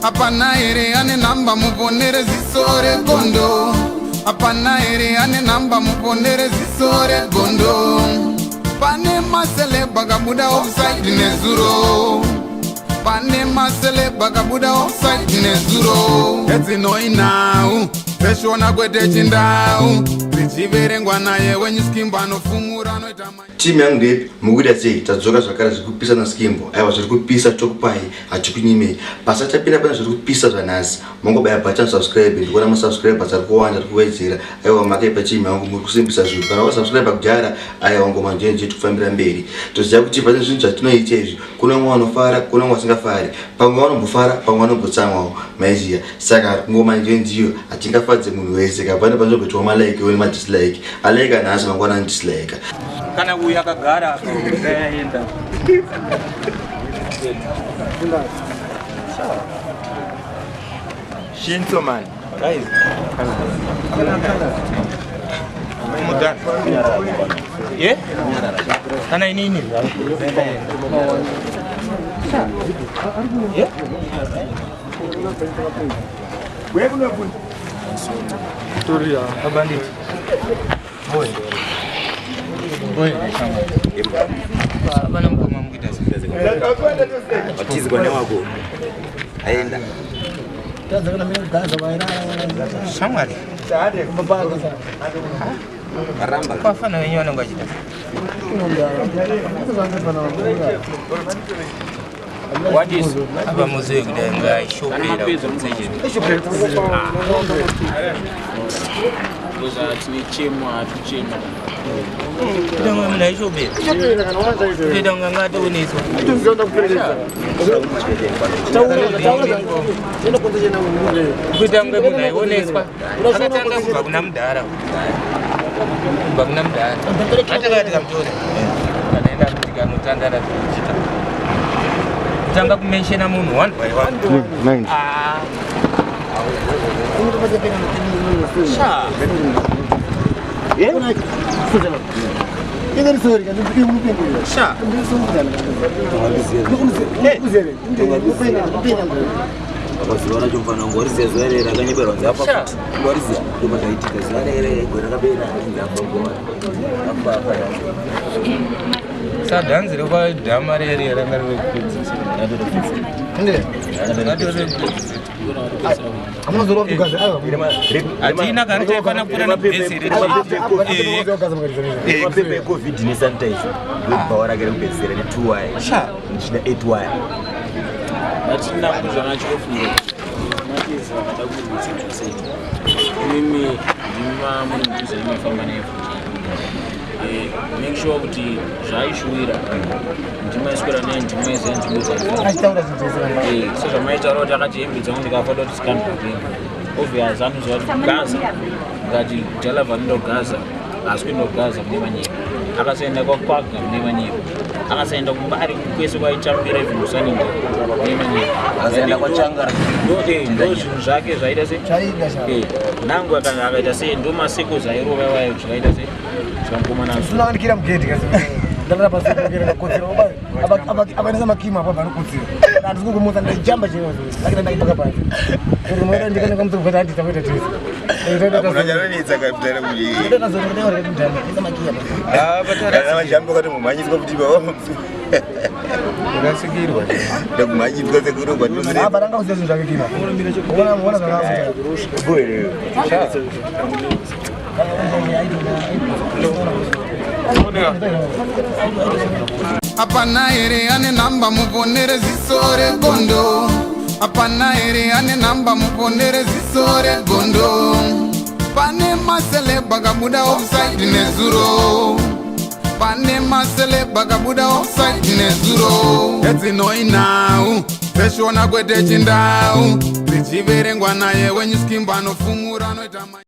Apana ere ane namba muponere zisore gondo. Apana ere ane namba muponere zisore gondo. Pane masele bagabuda offside nezuro. Pane masele bagabuda offside nezuro. Eti noi now. Peshona kwete chindau. Zichiverengwa naye wenye skimbo anofumura noita mai. Timu yangu ndepi mukuda sei tadzoka zvakara zvikupisa na skimbo. Aiwa zvirikupisa chokupai achikunyime. Basa tapira pana zvirikupisa zvanasi. Mongobaya button subscribe ndikuona ma subscribers ari kuwanda kuwedzera. Aiwa makaipa timu yangu muri kusimbisa zvinhu. Kana wasubscribe kudhara aiwa ngoma njenje tikufambira mberi. Toziva kuti pane zvinhu zvatinoita izvi. Kuna mumwe anofara, kuna mumwe asingafari. Pamwe vanombofara, pamwe vanombotsamwawo. Maiziya. Saka ngoma njenjiyo atingafadze munhu wese. Kapana panozobetwa malike wema dislike. Alike anasi mangwana dislike. Kana uya kagara akaenda. Shinto man. Guys. Muda. Yeah? Kana ini. Yeah? Where go pun? Turia, abandit. Boy. Boy, abana mkoma mkita sikaze. Batizi kwa wako. Aenda. Kaza kana mimi kaza baina. Samari. Saade kubaba kaza. Karamba. Kwa fana wenyewe wanangojita. What is aba muziki ndenga ishopera mzeje. Kuza tichemwa tuchemwa. Ndenga mna ishopera. Ndenga ngata unezo. Tuzonda kupeleka. Ndio kontaje na mungu. Kudanga mna unezo. Akatanga kubakuna mdara. Kubakuna mdara. Hata katika mtoni. Anaenda kutika mtandara tuchita. Jangan mention namun one by one. Nine. Sha. Yeah. Ini sorry kan, itu mungkin dia. Sha. Abasiwana chomfana ngorisiya zvarera kanyeberwa apa ngorisiya ndopataitika zvarera gwera kabera ndapogwa apa Sadanzi lokwa dhama reri rangari kudzidzisa Ende. Amuna zoro kugaza ayo. Atina kanti fana kuna na base reti. pepe covid ni sanitizer ndobawara kare kubesera ne 2 wire Sha. ndina 8 wire Atina kuzana chikofunga matiza kadakudzisa kuseita mimi ndima muri mudhuze nemafamba nefu make sure kuti zvaishuwira ndima iswera naye ndima iziya nzvimbo dzaifamba so zvamaitaura kuti akati hembe dzangu ndikafada kuti zikandibhapinga obvious anoziva kuti gaza ngati jalava ndindogaza asi kuindogaza mune manyika akasaenda kwakwaga mune manyika akasaenda kumbari kwese kwaitambira ivhunusaninga mune manyika akasaenda kwachangara ndo zvinhu zvake zvaita se nangu akaita sei ndo masekuzi airova wayo zvikaita se zvamukomana Sunanikira mgedi kazi. Ndala basi kugera kotsira abaneza makima hapa bari kotsira. Ndiziko kumuza ndajamba chero. Lakini ndaipaka pale. Ndio mwana ndikana kama mtu hadi tafeta tisi. unanyaranyitsa kapitala kuti Ndio zone ndio wale ndamba. Ndeza makia. batara majambo kuti mumanyiswa kuti baba Urasikirwa. ndakumanyiswa sekuru kwati Hapa ranga usizo zvake kima. Muona zvakanaka. boere Apana ere ane namba muponere zisore gondo. Apana ere ane namba muponere zisore gondo. Pane masele bagabuda offside nezuro. Pane masele bagabuda offside nezuro. Eti noi now. Peshona kwete chindau. Zichiverengwa naye wenye skimbo anofumura noita mai.